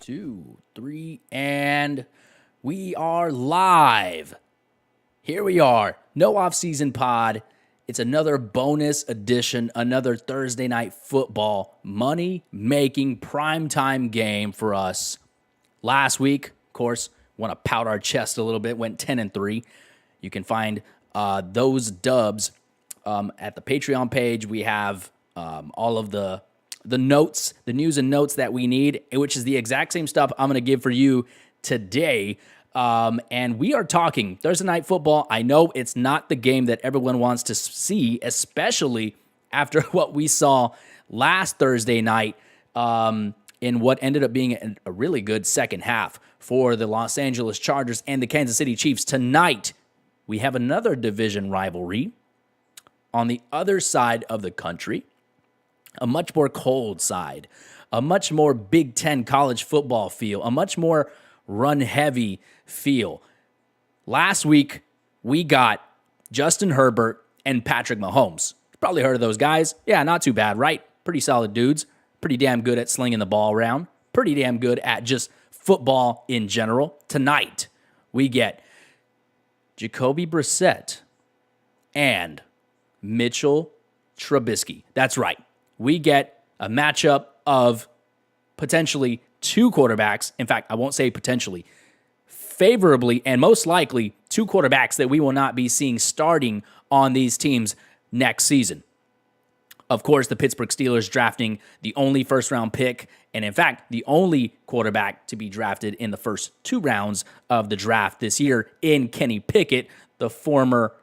2, 3, and we are live. Here we are. No off-season pod. It's another bonus edition, another Thursday night football money-making primetime game for us. Last week, of course, want to pout our chest a little bit, went 10-3. You can find those dubs at the Patreon page. We have all of the notes, the news and notes that we need, which is the exact same stuff I'm going to give for you today. And we are talking Thursday night football. I know it's not the game that everyone wants to see, especially after what we saw last Thursday night in what ended up being a really good second half for the Los Angeles Chargers and the Kansas City Chiefs. Tonight, we have another division rivalry on the other side of the country, a much more cold side, a much more Big Ten college football feel, a much more run-heavy feel. Last week, we got Justin Herbert and Patrick Mahomes. Probably heard of those guys. Yeah, not too bad, right? Pretty solid dudes. Pretty damn good at slinging the ball around. Pretty damn good at just football in general. Tonight, we get Jacoby Brissett and Mitchell Trubisky. That's right. We get a matchup of potentially two quarterbacks. In fact, I won't say potentially. Favorably and most likely two quarterbacks that we will not be seeing starting on these teams next season. Of course, the Pittsburgh Steelers drafting the only first-round pick, and in fact, the only quarterback to be drafted in the first 2 rounds of the draft this year in Kenny Pickett, the former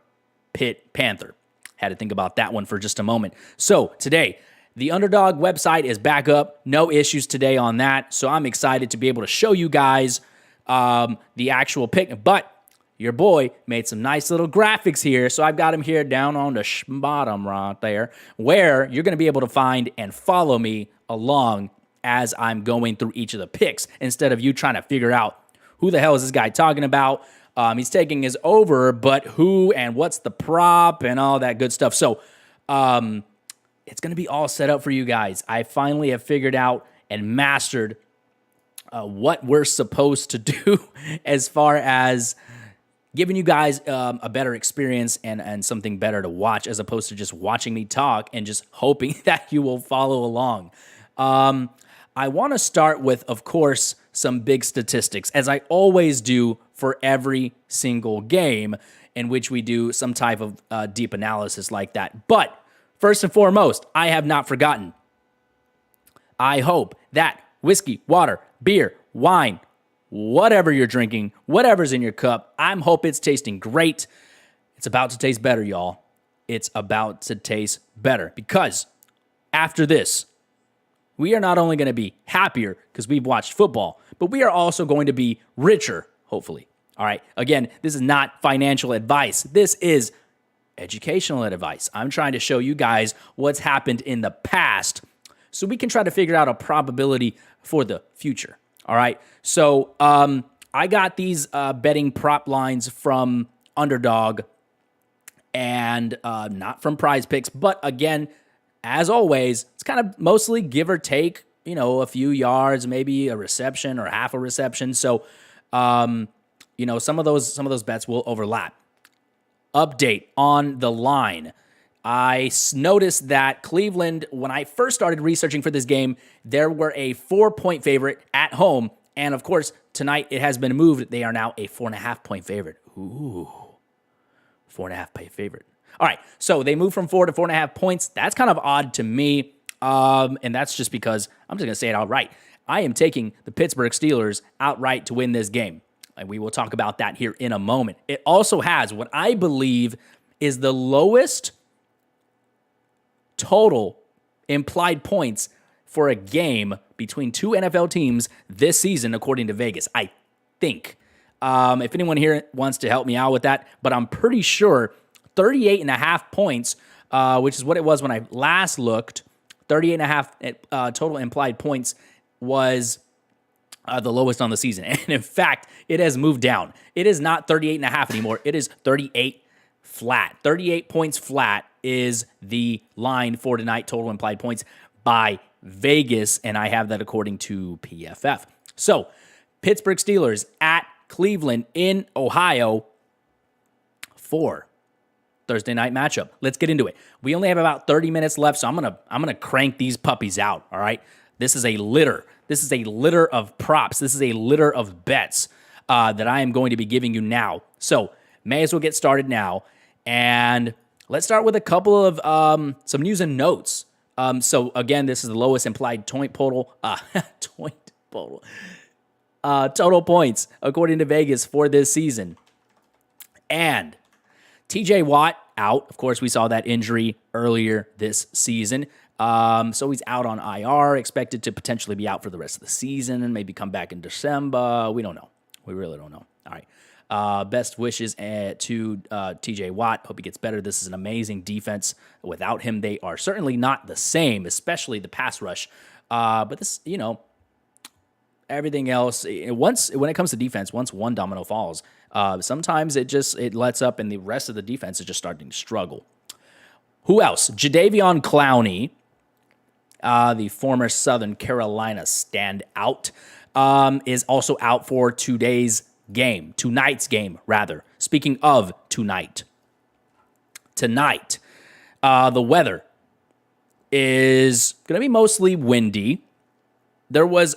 Pitt Panther. Had to think about that one for just a moment. So today, the Underdog website is back up. No issues today on that. So I'm excited to be able to show you guys the actual pick. But your boy made some nice little graphics here. So I've got them here down on the bottom right there, where you're going to be able to find and follow me along as I'm going through each of the picks, instead of you trying to figure out who the hell is this guy talking about. He's taking his over, but who and what's the prop and all that good stuff. So it's going to be all set up for you guys. I finally have figured out and mastered what we're supposed to do as far as giving you guys a better experience and something better to watch, as opposed to just watching me talk and just hoping that you will follow along. I want to start with, of course, some big statistics, as I always do for every single game in which we do some type of deep analysis like that. But first and foremost, I have not forgotten. I hope that whiskey, water, beer, wine, whatever you're drinking, whatever's in your cup, I hope it's tasting great. It's about to taste better, y'all. It's about to taste better, because after this, we are not only going to be happier because we've watched football, but we are also going to be richer, hopefully. All right. Again, this is not financial advice. This is educational advice. I'm trying to show you guys what's happened in the past so we can try to figure out a probability for the future. All right. So I got these betting prop lines from Underdog and not from Prize Picks. But again, as always, it's kind of mostly give or take, a few yards, maybe a reception or half a reception. So, some of those bets will overlap. Update on the line. I noticed that Cleveland, when I first started researching for this game, there were a 4-point favorite at home. And of course, tonight it has been moved. They are now a 4.5-point favorite. Ooh, 4.5-point favorite. All right, so they moved from 4 to 4.5 points. That's kind of odd to me. And that's just because, I'm just going to say it outright, I am taking the Pittsburgh Steelers outright to win this game. And we will talk about that here in a moment. It also has what I believe is the lowest total implied points for a game between 2 NFL teams this season, according to Vegas, I think. If anyone here wants to help me out with that, but I'm pretty sure 38.5 points, which is what it was when I last looked, 38.5 total implied points was the lowest on the season. And in fact, it has moved down. It is not 38.5 anymore. It is 38 flat. 38 points flat is the line for tonight, total implied points by Vegas, and I have that according to PFF. So, Pittsburgh Steelers at Cleveland in Ohio for Thursday night matchup. Let's get into it. We only have about 30 minutes left, so I'm gonna crank these puppies out. All right. This is a litter. This is a litter of props. This is a litter of bets that I am going to be giving you now. So may as well get started now, and let's start with a couple of some news and notes. So again, this is the lowest implied total points according to Vegas for this season. And TJ Watt out. Of course, we saw that injury earlier this season. So he's out on IR, expected to potentially be out for the rest of the season and maybe come back in December. We don't know. We really don't know. All right. Best wishes to TJ Watt. Hope he gets better. This is an amazing defense. Without him, they are certainly not the same, especially the pass rush. But this, everything else, when it comes to defense, once one domino falls, sometimes it lets up and the rest of the defense is just starting to struggle. Who else? Jadeveon Clowney, the former Southern Carolina standout, is also out for tonight's game, rather. Speaking of tonight, the weather is going to be mostly windy. There was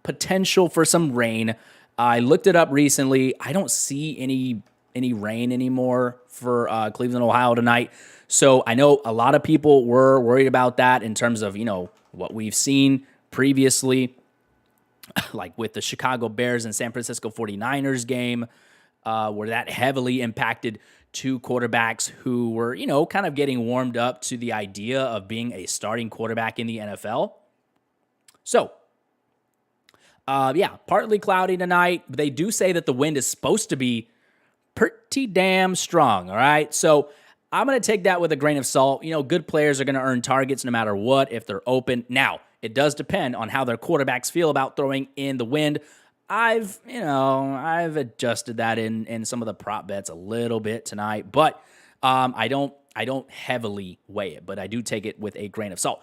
potential for some rain. I looked it up recently. I don't see any any rain anymore for Cleveland, Ohio tonight. So I know a lot of people were worried about that in terms of, what we've seen previously, like with the Chicago Bears and San Francisco 49ers game, where that heavily impacted two quarterbacks who were, kind of getting warmed up to the idea of being a starting quarterback in the NFL. So, partly cloudy tonight. But they do say that the wind is supposed to be pretty damn strong, all right? So I'm going to take that with a grain of salt. Good players are going to earn targets no matter what if they're open. Now, it does depend on how their quarterbacks feel about throwing in the wind. I've adjusted that in some of the prop bets a little bit tonight, but I don't heavily weigh it, but I do take it with a grain of salt.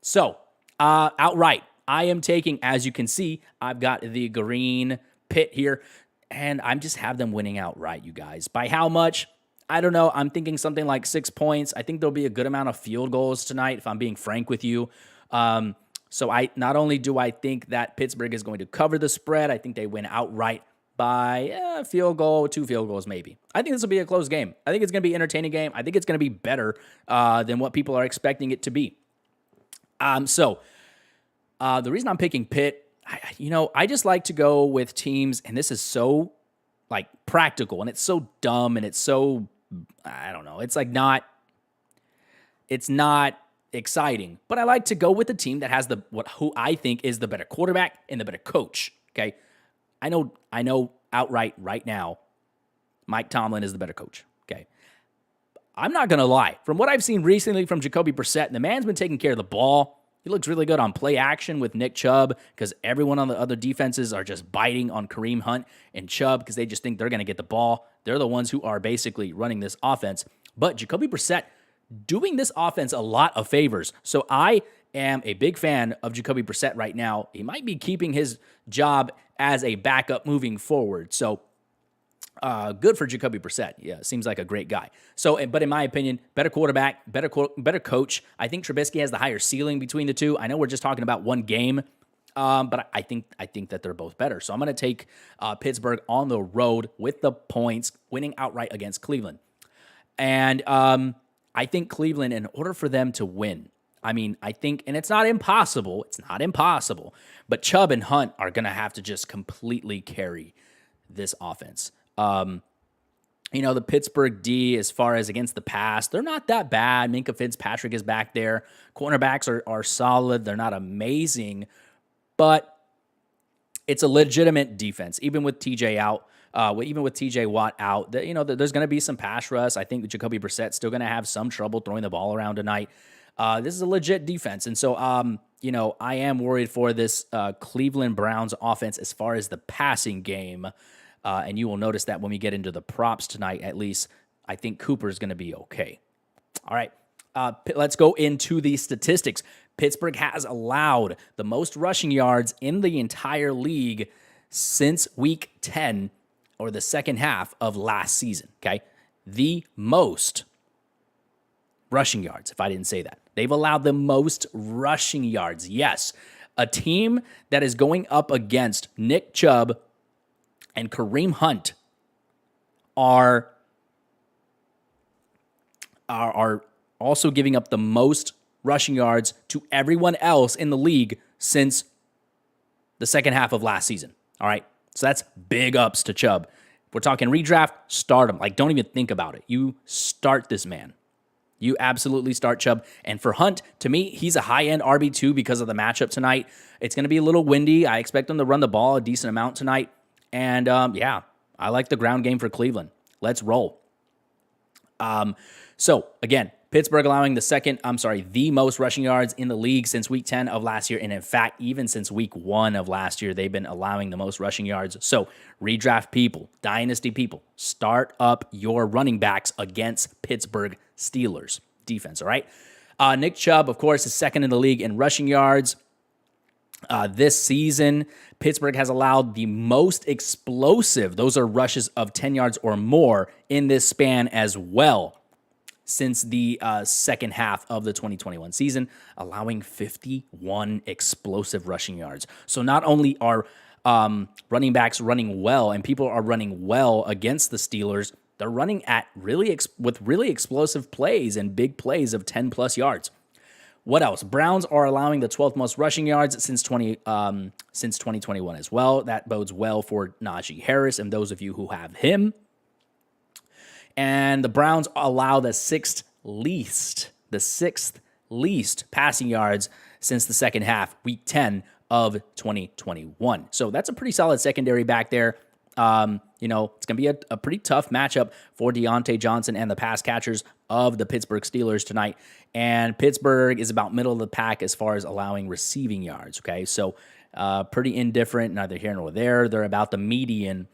So, outright, I am taking, as you can see, I've got the green pit here, and I'm just have them winning outright, you guys. By how much? I don't know. I'm thinking something like 6 points. I think there'll be a good amount of field goals tonight, if I'm being frank with you. So I not only do I think that Pittsburgh is going to cover the spread, I think they win outright by a field goal, 2 field goals maybe. I think this will be a close game. I think it's going to be an entertaining game. I think it's going to be better than what people are expecting it to be. The reason I'm picking Pitt, I just like to go with teams, and this is so practical, and it's so dumb, and it's so, I don't know, it's not exciting, but I like to go with the team that has who I think is the better quarterback and the better coach. Okay, I know outright right now, Mike Tomlin is the better coach. Okay, I'm not gonna lie. From what I've seen recently from Jacoby Brissett, the man's been taking care of the ball. He looks really good on play action with Nick Chubb because everyone on the other defenses are just biting on Kareem Hunt and Chubb because they just think they're going to get the ball. They're the ones who are basically running this offense. But Jacoby Brissett doing this offense a lot of favors. So I am a big fan of Jacoby Brissett right now. He might be keeping his job as a backup moving forward. So good for Jacoby Brissett. Yeah, seems like a great guy. So, but in my opinion, better quarterback, better coach. I think Trubisky has the higher ceiling between the two. I know we're just talking about one game, but I think that they're both better. So I'm going to take Pittsburgh on the road with the points, winning outright against Cleveland. And I think Cleveland, in order for them to win, I think, and it's not impossible, but Chubb and Hunt are going to have to just completely carry this offense. The Pittsburgh D, as far as against the pass, they're not that bad. Minkah Fitzpatrick is back there. Cornerbacks are solid. They're not amazing, but it's a legitimate defense, even with TJ out. Even with TJ Watt out, there's going to be some pass rush. I think Jacoby Brissett's still going to have some trouble throwing the ball around tonight. This is a legit defense. And so, I am worried for this Cleveland Browns offense as far as the passing game. And you will notice that when we get into the props tonight, at least, I think Cooper is going to be okay. All right, let's go into the statistics. Pittsburgh has allowed the most rushing yards in the entire league since Week 10, or the second half of last season, okay? The most rushing yards, if I didn't say that. They've allowed the most rushing yards. Yes, a team that is going up against Nick Chubb and Kareem Hunt are also giving up the most rushing yards to everyone else in the league since the second half of last season, all right? So that's big ups to Chubb. If we're talking redraft, start him. Don't even think about it. You start this man. You absolutely start Chubb. And for Hunt, to me, he's a high-end RB2 because of the matchup tonight. It's going to be a little windy. I expect them to run the ball a decent amount tonight. And, I like the ground game for Cleveland. Let's roll. So, again, Pittsburgh allowing the most rushing yards in the league since Week 10 of last year. And in fact, even since Week 1 of last year, they've been allowing the most rushing yards. So redraft people, dynasty people, start up your running backs against Pittsburgh Steelers defense, all right? Nick Chubb, of course, is second in the league in rushing yards. This season, Pittsburgh has allowed the most explosive, those are rushes of 10 yards or more in this span as well, since the second half of the 2021 season, allowing 51 explosive rushing yards. So not only are running backs running well and people are running well against the Steelers, They're running at with really explosive plays and big plays of 10+ yards. What else? Browns are allowing the 12th most rushing yards since 2021 as well. That bodes well for Naji Harris and those of you who have him. And the Browns allow the sixth least passing yards since the second half, week 10 of 2021. So that's a pretty solid secondary back there. It's going to be a pretty tough matchup for Deontay Johnson and the pass catchers of the Pittsburgh Steelers tonight. And Pittsburgh is about middle of the pack as far as allowing receiving yards, okay? So pretty indifferent, neither here nor there. They're about the median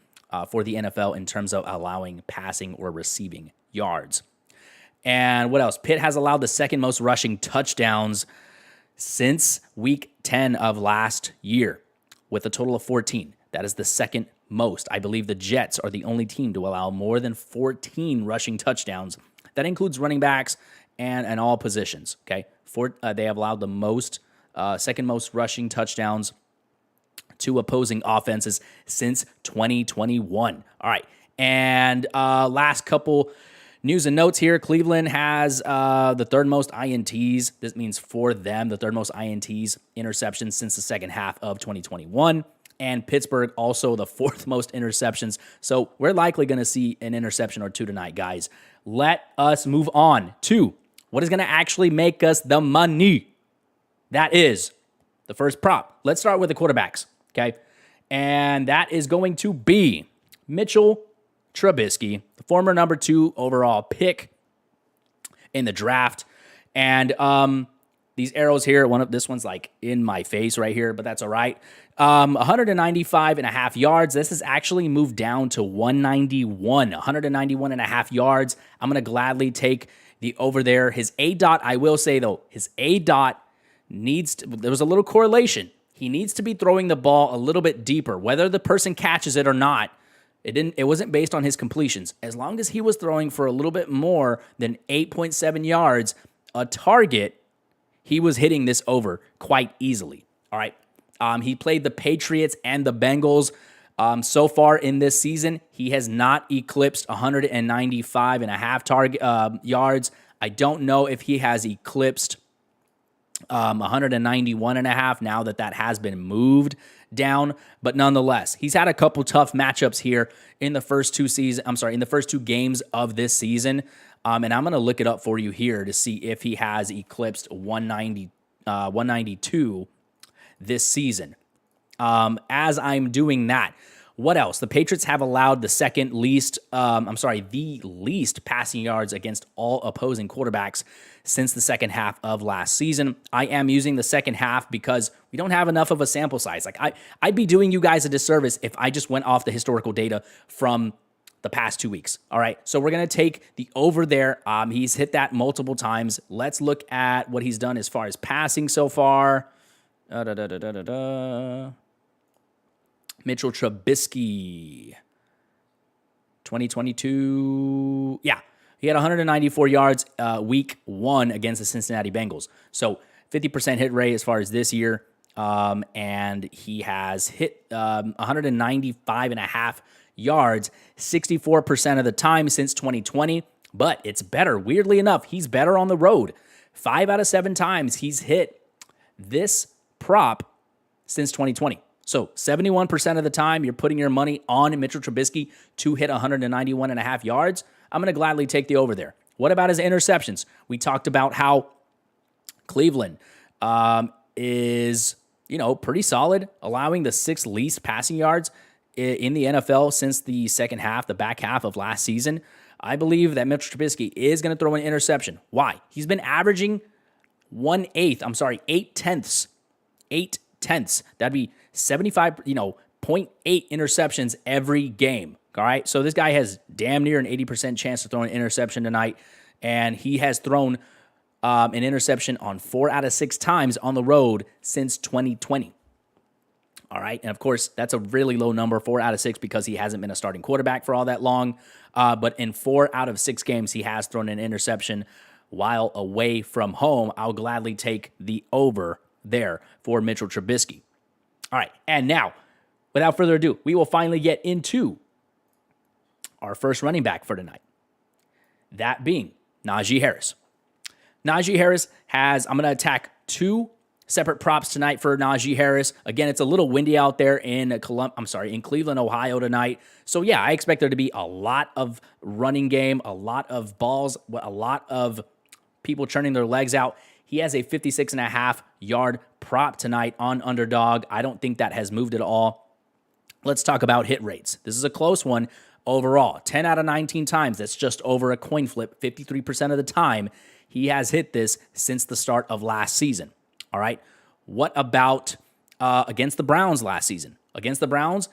for the NFL in terms of allowing passing or receiving yards. And what else? Pitt has allowed the second most rushing touchdowns since week 10 of last year with a total of 14. That is the second most. I believe the Jets are the only team to allow more than 14 rushing touchdowns. That includes running backs and all positions, okay? They have allowed the second most rushing touchdowns to opposing offenses since 2021. All right, and last couple news and notes here. Cleveland has the third most INTs. This means for them, the third most INTs, interceptions since the second half of 2021. And Pittsburgh also the fourth most interceptions. So we're likely going to see an interception or two tonight, guys. Let us move on to what is going to actually make us the money. That is the first prop. Let's start with the quarterbacks, okay? And that is going to be Mitchell Trubisky, the former number 2 overall pick in the draft. And these arrows here, this one's like in my face right here, but that's all right. 195.5 yards. This has actually moved down to 191.5 yards. I'm going to gladly take the over there. His A-dot, I will say though, his A-dot there was a little correlation. He needs to be throwing the ball a little bit deeper, whether the person catches it or not. It wasn't based on his completions. As long as he was throwing for a little bit more than 8.7 yards a target, he was hitting this over quite easily. All right. He played the Patriots and the Bengals. So far in this season, he has not eclipsed 195.5 yards. I don't know if he has eclipsed 191.5 now that has been moved down, but nonetheless, he's had a couple tough matchups here in the first two games of this season. And I'm going to look it up for you here to see if he has eclipsed 192 this season. As I'm doing that, what else? The Patriots have allowed the least passing yards against all opposing quarterbacks since the second half of last season. I am using the second half because we don't have enough of a sample size. I'd be doing you guys a disservice if I just went off the historical data from the past 2 weeks. All right, so we're going to take the over there. He's hit that multiple times. Let's look at what he's done as far as passing so far. Mitchell Trubisky, 2022. Yeah, he had 194 yards week 1 against the Cincinnati Bengals. So 50% hit rate as far as this year. And he has hit 195.5 yards 64% of the time since 2020. But it's better. Weirdly enough, he's better on the road. 5 out of 7 times he's hit this prop since 2020. So 71% of the time you're putting your money on Mitchell Trubisky to hit 191.5 yards. I'm going to gladly take the over there. What about his interceptions? We talked about how Cleveland is, pretty solid, allowing the 6th least passing yards in the NFL since the back half of last season. I believe that Mitchell Trubisky is going to throw an interception. Why? He's been averaging 8 tenths. That'd be 0.8 interceptions every game. All right. So this guy has damn near an 80% chance to throw an interception tonight. And he has thrown an interception on 4 out of 6 times on the road since 2020. All right. And of course, that's a really low number, 4 out of 6, because he hasn't been a starting quarterback for all that long. But in 4 out of 6 games, he has thrown an interception while away from home. I'll gladly take the over there for Mitchell Trubisky. All right. And now, without further ado, we will finally get into our first running back for tonight. That being Naji Harris. Naji Harris I'm going to attack two separate props tonight for Naji Harris. Again, it's a little windy out there in Cleveland, Ohio tonight. So yeah, I expect there to be a lot of running game, a lot of balls, a lot of people turning their legs out. He has a 56.5-yard prop tonight on Underdog. I don't think that has moved at all. Let's talk about hit rates. This is a close one overall. 10 out of 19 times. That's just over a coin flip. 53% of the time he has hit this since the start of last season. All right. What about against the Browns last season? Against the Browns,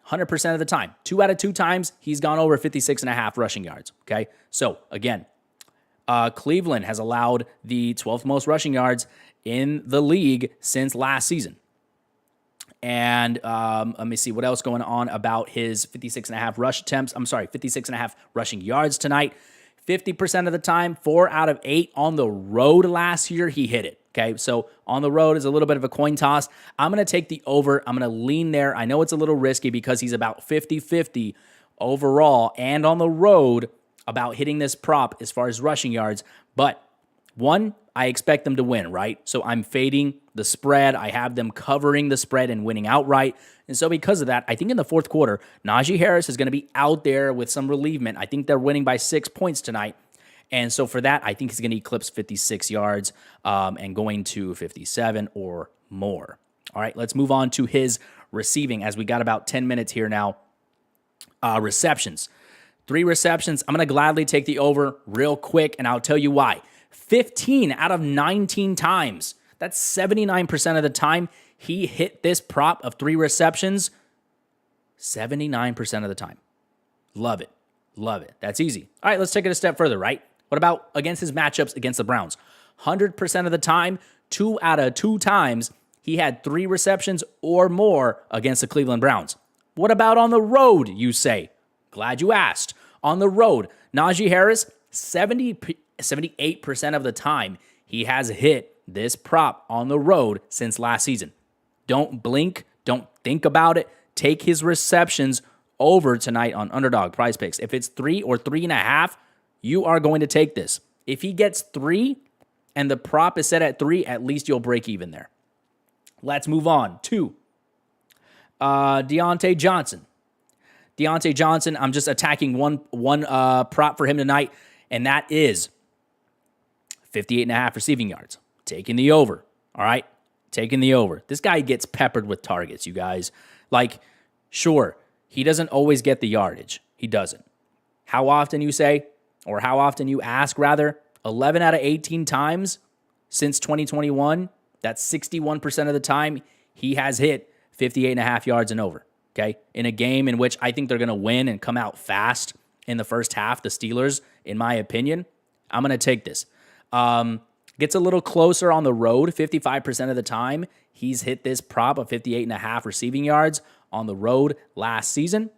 100% of the time. 2 out of 2 times, he's gone over 56.5 rushing yards. Okay. So again, Cleveland has allowed the 12th most rushing yards in the league since last season. And let me see what else going on about his 56.5 rush attempts. 56.5 rushing yards tonight. 50% of the time, 4 out of 8 on the road last year, he hit it. Okay, so on the road is a little bit of a coin toss. I'm going to take the over. I'm going to lean there. I know it's a little risky because he's about 50-50 overall and on the road about hitting this prop as far as rushing yards. But one, I expect them to win, right? So I'm fading the spread. I have them covering the spread and winning outright. And so because of that, I think in the fourth quarter, Naji Harris is going to be out there with some relievement. I think they're winning by 6 points tonight. And so for that, I think he's going to eclipse 56 yards and going to 57 or more. All right, let's move on to his receiving as we got about 10 minutes here now. Receptions. 3 receptions. I'm going to gladly take the over real quick, and I'll tell you why. 15 out of 19 times. That's 79% of the time he hit this prop of 3 receptions. 79% of the time. Love it. Love it. That's easy. All right, let's take it a step further, right? What about against his matchups against the Browns? 100% of the time, 2 out of 2 times, he had 3 receptions or more against the Cleveland Browns. What about on the road, you say? Glad you asked. On the road, Naji Harris, 78% of the time, he has hit this prop on the road since last season. Don't blink. Don't think about it. Take his receptions over tonight on Underdog Prize Picks. If it's 3 or 3.5, you are going to take this. If he gets 3 and the prop is set at 3, at least you'll break even there. Let's move on to Deontay Johnson. Deontay Johnson, I'm just attacking one prop for him tonight, and that is 58.5 receiving yards. Taking the over, all right? Taking the over. This guy gets peppered with targets, you guys. Like, sure, he doesn't always get the yardage. He doesn't. How often, you say? Or how often you ask, rather? 11 out of 18 times since 2021. That's 61% of the time he has hit 58.5 yards and over, okay? In a game in which I think they're going to win and come out fast in the first half, the Steelers, in my opinion, I'm going to take this. Gets a little closer on the road. 55% of the time, he's hit this prop of 58.5 receiving yards on the road last season.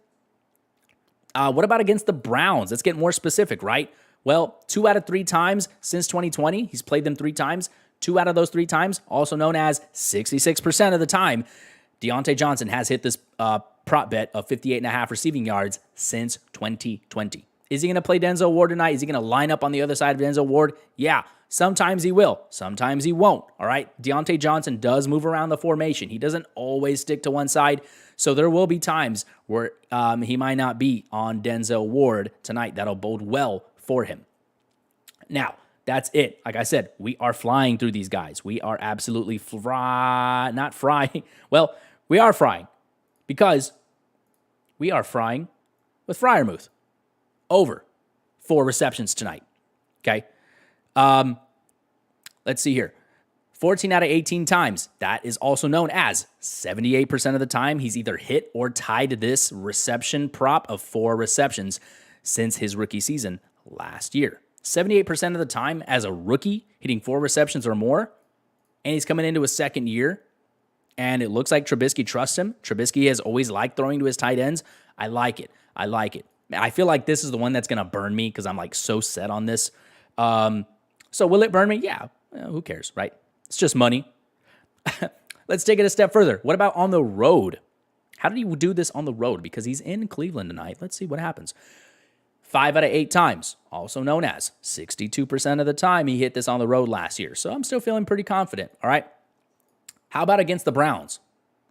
What about against the Browns? Let's get more specific, right? Well, 2 out of 3 times since 2020, he's played them 3 times. 2 out of those 3 times, also known as 66% of the time, Deontay Johnson has hit this prop bet of 58.5 receiving yards since 2020. Is he going to play Denzel Ward tonight? Is he going to line up on the other side of Denzel Ward? Yeah, sometimes he will. Sometimes he won't, all right? Deontay Johnson does move around the formation. He doesn't always stick to one side, so there will be times where he might not be on Denzel Ward tonight. That'll bode well for him. Now, that's it. Like I said, we are flying through these guys. We are absolutely not frying. Well, we are frying because we are frying with Freiermuth. Over 4 receptions tonight. Okay. Let's see here. 14 out of 18 times. That is also known as 78% of the time he's either hit or tied this reception prop of 4 receptions since his rookie season last year. 78% of the time as a rookie hitting 4 receptions or more, and he's coming into his second year, and it looks like Trubisky trusts him. Trubisky has always liked throwing to his tight ends. I like it. I like it. I feel like this is the one that's going to burn me because I'm like so set on this. So will it burn me? Yeah. Who cares, right? It's just money. Let's take it a step further. What about on the road? How did he do this on the road? Because he's in Cleveland tonight. Let's see what happens. 5 out of 8 times, also known as 62% of the time he hit this on the road last year. So I'm still feeling pretty confident, all right? How about against the Browns?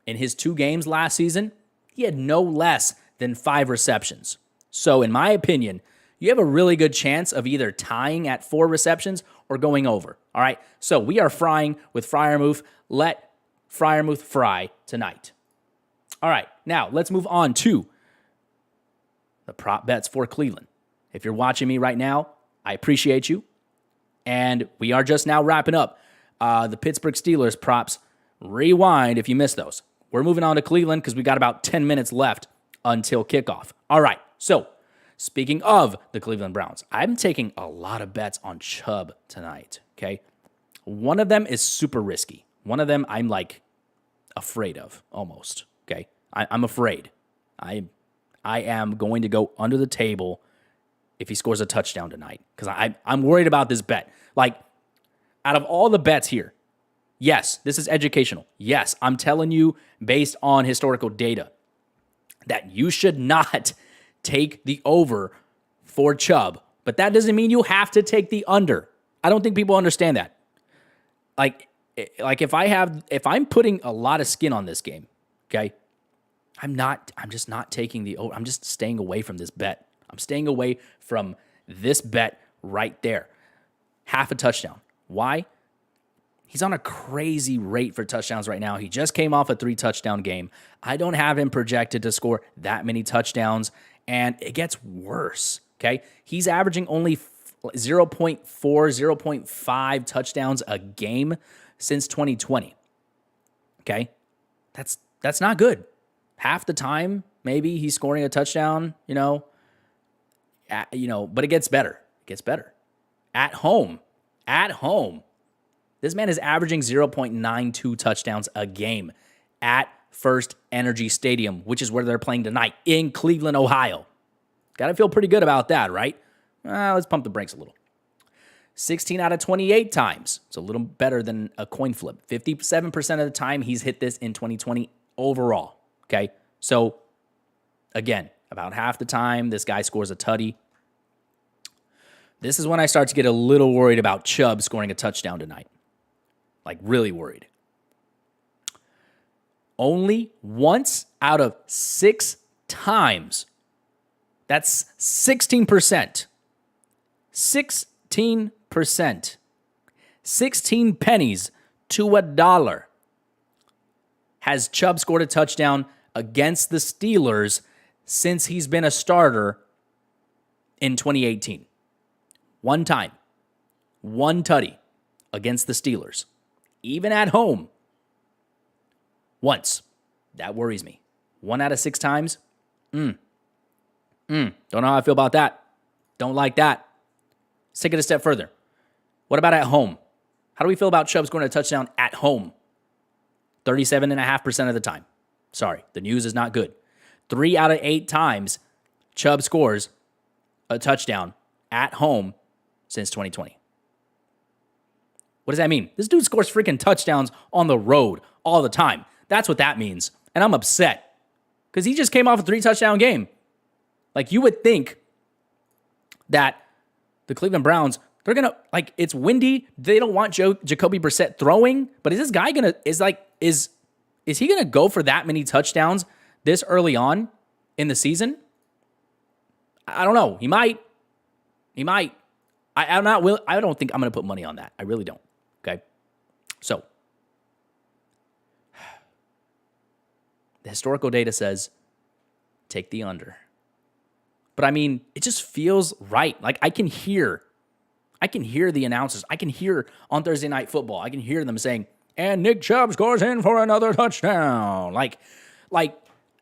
In his 2 games last season, he had no less than 5 receptions. So in my opinion, you have a really good chance of either tying at 4 receptions or going over, all right? So we are frying with Freiermuth. Let Freiermuth fry tonight. All right, now let's move on to the prop bets for Cleveland. If you're watching me right now, I appreciate you. And we are just now wrapping up the Pittsburgh Steelers props. Rewind if you missed those. We're moving on to Cleveland because we got about 10 minutes left until kickoff. All right, so speaking of the Cleveland Browns, I'm taking a lot of bets on Chubb tonight, okay? One of them is super risky. One of them I'm like afraid of almost, okay? I'm afraid. I am going to go under the table if he scores a touchdown tonight because I'm worried about this bet. Like, out of all the bets here, yes, this is educational. Yes, I'm telling you based on historical data that you should not take the over for Chubb, but that doesn't mean you have to take the under. I don't think people understand that. Like if I'm putting a lot of skin on this game, okay, I'm just not taking the over. I'm just staying away from this bet. I'm staying away from this bet right there. Half a touchdown. Why? He's on a crazy rate for touchdowns right now. He just came off a 3-touchdown game. I don't have him projected to score that many touchdowns, and it gets worse, okay? He's averaging only 0.4, 0.5 touchdowns a game since 2020, okay? That's not good. Half the time, maybe he's scoring a touchdown, but it gets better. It gets better. At home. This man is averaging 0.92 touchdowns a game at First Energy Stadium, which is where they're playing tonight in Cleveland, Ohio. Got to feel pretty good about that, right? Let's pump the brakes a little. 16 out of 28 times. It's a little better than a coin flip. 57% of the time he's hit this in 2020 overall. Okay, so again, about half the time this guy scores a tutty. This is when I start to get a little worried about Chubb scoring a touchdown tonight. Like, really worried. Only once out of 6 times. That's 16%. 16%. 16 pennies to a dollar. Has Chubb scored a touchdown against the Steelers since he's been a starter in 2018? One time. One tutty against the Steelers. Even at home. Once. That worries me. 1 out of 6 times? Don't know how I feel about that. Don't like that. Let's take it a step further. What about at home? How do we feel about Chubb scoring a touchdown at home? 37.5% of the time. Sorry, the news is not good. 3 out of 8 times Chubb scores a touchdown at home since 2020. What does that mean? This dude scores freaking touchdowns on the road all the time. That's what that means. And I'm upset because he just came off a 3-touchdown game. Like, you would think that the Cleveland Browns, they're going to, like, it's windy. They don't want Jacoby Brissett throwing. But is this guy going to, is he going to go for that many touchdowns this early on in the season? I don't know. He might. I don't think I'm going to put money on that. I really don't. Okay. So, the historical data says take the under. But I mean, it just feels right. Like, I can hear the announcers. I can hear on Thursday Night Football. I can hear them saying, and Nick Chubb scores in for another touchdown. Like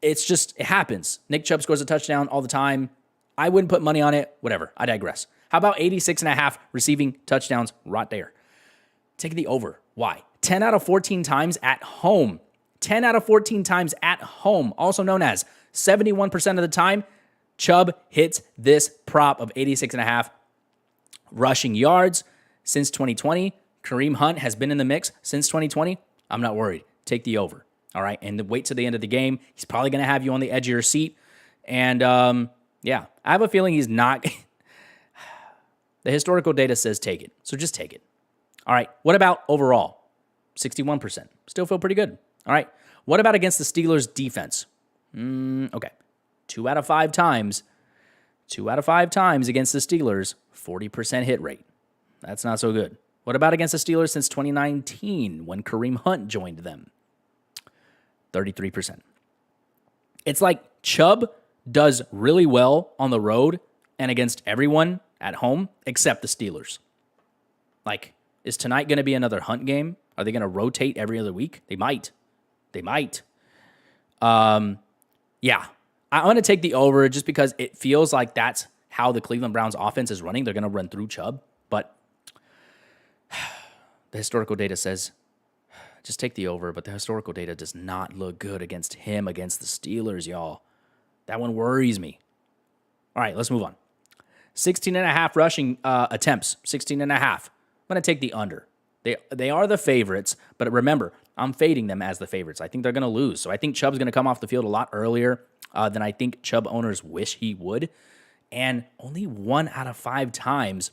it happens. Nick Chubb scores a touchdown all the time. I wouldn't put money on it. Whatever. I digress. How about 86.5 receiving touchdowns right there? Take the over. Why? 10 out of 14 times at home. 10 out of 14 times at home, also known as 71% of the time, Chubb hits this prop of 86.5 rushing yards since 2020. Kareem Hunt has been in the mix since 2020. I'm not worried. Take the over. All right. And wait till the end of the game. He's probably going to have you on the edge of your seat. And Yeah, I have a feeling he's not. The historical data says take it, so just take it. All right, what about overall? 61%. Still feel pretty good. All right, what about against the Steelers' defense? Okay, 2 out of 5 times against the Steelers, 40% hit rate. That's not so good. What about against the Steelers since 2019 when Kareem Hunt joined them? 33%. It's like Chubb does really well on the road and against everyone at home except the Steelers. Like, is tonight going to be another Hunt game? Are they going to rotate every other week? They might. Yeah. I'm going to take the over just because it feels like that's how the Cleveland Browns offense is running. They're going to run through Chubb, but the historical data says just take the over, but the historical data does not look good against him, against the Steelers, y'all. That one worries me. All right, let's move on. 16.5 rushing attempts, 16.5. I'm going to take the under. They are the favorites, but remember, I'm fading them as the favorites. I think they're going to lose, so I think Chubb's going to come off the field a lot earlier than I think Chubb owners wish he would. And only 1 out of 5 times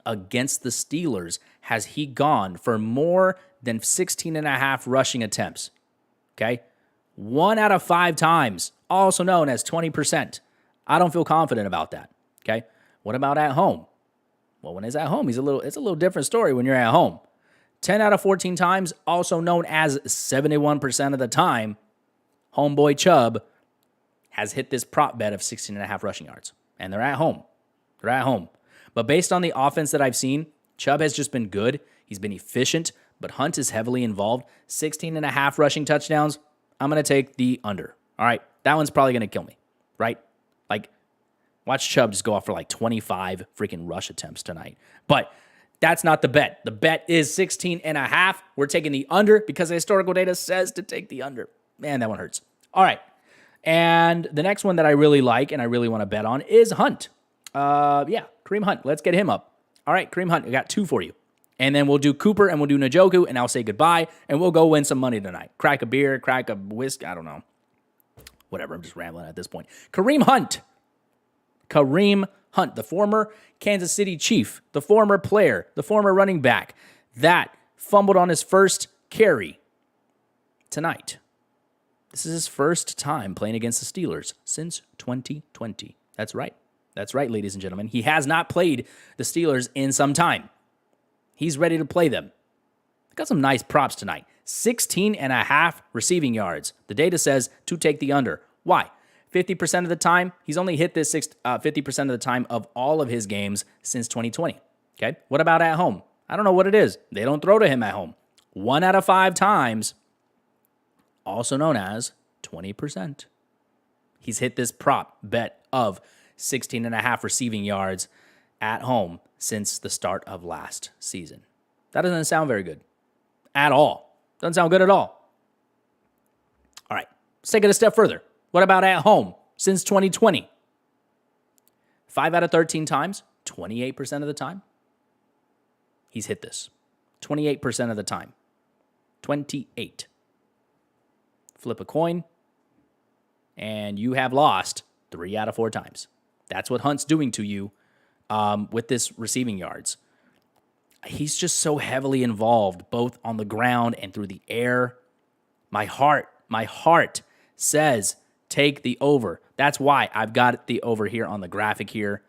against the Steelers has he gone for more than 16.5 rushing attempts. Okay? 1 out of 5 times, also known as 20%. I don't feel confident about that. Okay? What about at home? Well, when he's at home, it's a little different story when you're at home. 10 out of 14 times, also known as 71% of the time, homeboy Chubb has hit this prop bet of 16.5 rushing yards. And they're at home. But based on the offense that I've seen, Chubb has just been good. He's been efficient, but Hunt is heavily involved. 16.5 rushing touchdowns, I'm going to take the under. All right, that one's probably going to kill me, right? Like, watch Chubb just go off for like 25 freaking rush attempts tonight. But that's not the bet. The bet is 16.5. We're taking the under because the historical data says to take the under. Man, that one hurts. All right. And the next one that I really like and I really want to bet on is Hunt. Kareem Hunt. Let's get him up. All right, Kareem Hunt, I got 2 for you. And then we'll do Cooper and we'll do Njoku, and I'll say goodbye, and we'll go win some money tonight. Crack a beer, crack a whiskey, I don't know. Whatever, I'm just rambling at this point. Kareem Hunt, the former Kansas City Chief, the former player, the former running back that fumbled on his first carry tonight. This is his first time playing against the Steelers since 2020. That's right, ladies and gentlemen. He has not played the Steelers in some time. He's ready to play them. Got some nice props tonight. 16.5 receiving yards. The data says to take the under. Why? 50% of the time, he's only hit this 50% of the time of all of his games since 2020. Okay? What about at home? I don't know what it is. They don't throw to him at home. 1 out of 5 times, also known as 20%. He's hit this prop bet of 16.5 receiving yards at home since the start of last season. That doesn't sound very good at all. Doesn't sound good at all. All right, let's take it a step further. What about at home since 2020? 5 out of 13 times, 28% of the time, he's hit this. 28% of the time. 28. Flip a coin, and you have lost 3 out of 4 times. That's what Hunt's doing to you with this receiving yards. He's just so heavily involved, both on the ground and through the air. My heart says take the over. That's why I've got the over here on the graphic here.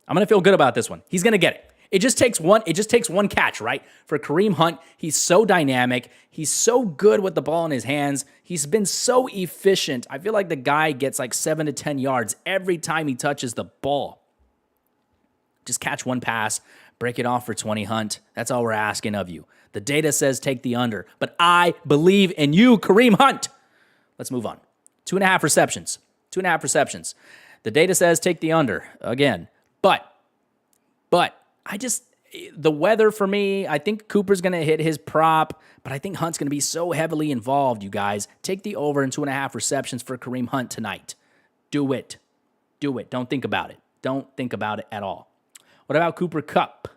I'm going to feel good about this one. He's going to get it. It just takes one catch, right? For Kareem Hunt, he's so dynamic. He's so good with the ball in his hands. He's been so efficient. I feel like the guy gets like 7 to 10 yards every time he touches the ball. Just catch one pass, break it off for 20, Hunt. That's all we're asking of you. The data says take the under, but I believe in you, Kareem Hunt. Let's move on. 2.5 receptions. 2.5 receptions. The data says take the under again, but the weather for me, I think Cooper's going to hit his prop, but I think Hunt's going to be so heavily involved, you guys. Take the over in 2.5 receptions for Kareem Hunt tonight. Do it. Don't think about it. Don't think about it at all. What about Cooper Kupp?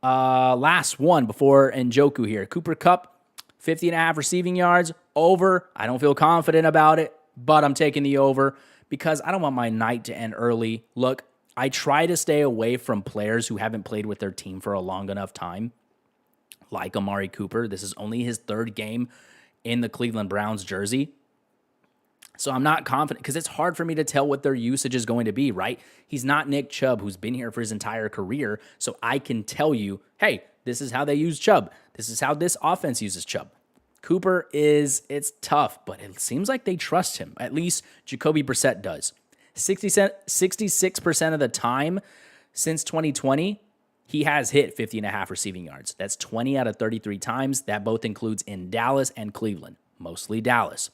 Last one before Njoku here. Cooper Kupp, 50.5 receiving yards, over. I don't feel confident about it, but I'm taking the over because I don't want my night to end early. Look, I try to stay away from players who haven't played with their team for a long enough time, like Amari Cooper. This is only his third game in the Cleveland Browns jersey. So I'm not confident because it's hard for me to tell what their usage is going to be, right? He's not Nick Chubb, who's been here for his entire career. So I can tell you, hey, this is how they use Chubb. This is how this offense uses Chubb. Cooper it's tough, but it seems like they trust him. At least Jacoby Brissett does. 66% of the time since 2020, he has hit 50.5 receiving yards. That's 20 out of 33 times. That both includes in Dallas and Cleveland, mostly Dallas.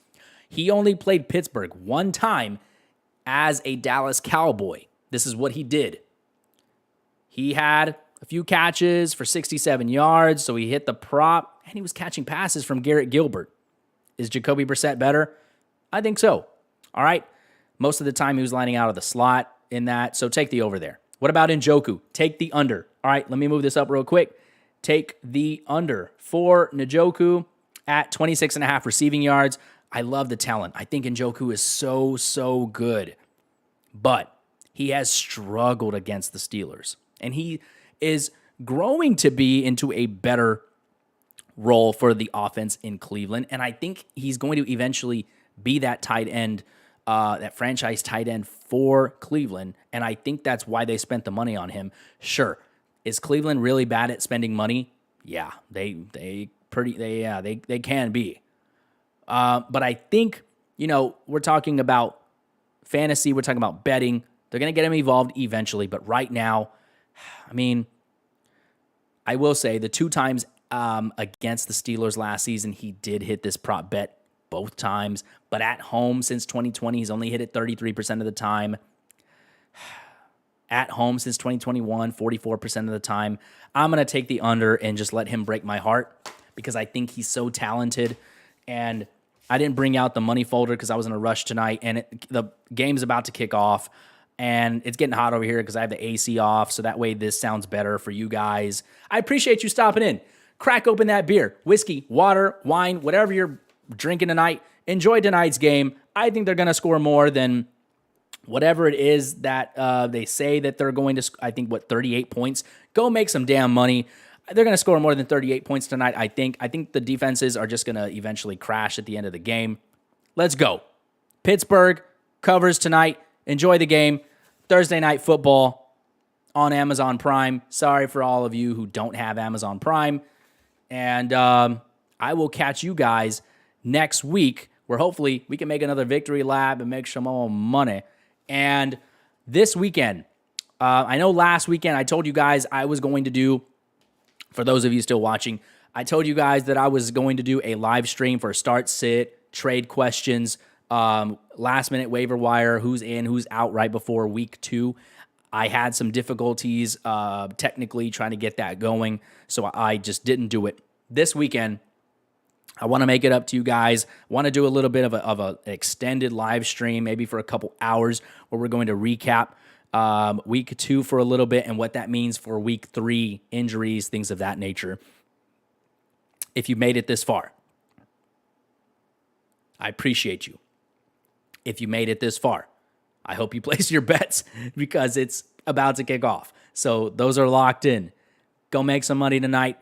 He only played Pittsburgh one time as a Dallas Cowboy. This is what he did. He had a few catches for 67 yards, so he hit the prop, and he was catching passes from Garrett Gilbert. Is Jacoby Brissett better? I think so. All right. Most of the time, he was lining out of the slot in that, so take the over there. What about Njoku? Take the under. All right, let me move this up real quick. Take the under for Njoku at 26.5 receiving yards. I love the talent. I think Njoku is so good. But he has struggled against the Steelers. And he is growing to be into a better role for the offense in Cleveland. And I think he's going to eventually be that tight end, that franchise tight end for Cleveland. And I think that's why they spent the money on him. Sure. Is Cleveland really bad at spending money? Yeah, they can be. But I think, we're talking about fantasy. We're talking about betting. They're going to get him evolved eventually. But right now, I will say the 2 times against the Steelers last season, he did hit this prop bet both times. But at home since 2020, he's only hit it 33% of the time. At home since 2021, 44% of the time. I'm going to take the under and just let him break my heart because I think he's so talented. And I didn't bring out the money folder because I was in a rush tonight, and the game's about to kick off, and it's getting hot over here because I have the AC off, so that way this sounds better for you guys. I appreciate you stopping in. Crack open that beer, whiskey, water, wine, whatever you're drinking tonight. Enjoy tonight's game. I think they're going to score more than whatever it is that they say that they're going to, 38 points. Go make some damn money. They're going to score more than 38 points tonight, I think. I think the defenses are just going to eventually crash at the end of the game. Let's go. Pittsburgh covers tonight. Enjoy the game. Thursday Night Football on Amazon Prime. Sorry for all of you who don't have Amazon Prime. And I will catch you guys next week where hopefully we can make another victory lap and make some more money. And this weekend, I know last weekend I told you guys I was going to do, for those of you still watching, I told you guys that I was going to do a live stream for start, sit, trade questions, last minute waiver wire, who's in, who's out right before week 2. I had some difficulties technically trying to get that going, so I just didn't do it. This weekend, I want to make it up to you guys. I want to do a little bit of an extended live stream, maybe for a couple hours, where we're going to recap week 2 for a little bit and what that means for week 3, injuries, things of that nature. If you made it this far, I appreciate you. If you made it this far, I hope you place your bets because it's about to kick off. So those are locked in. Go make some money tonight.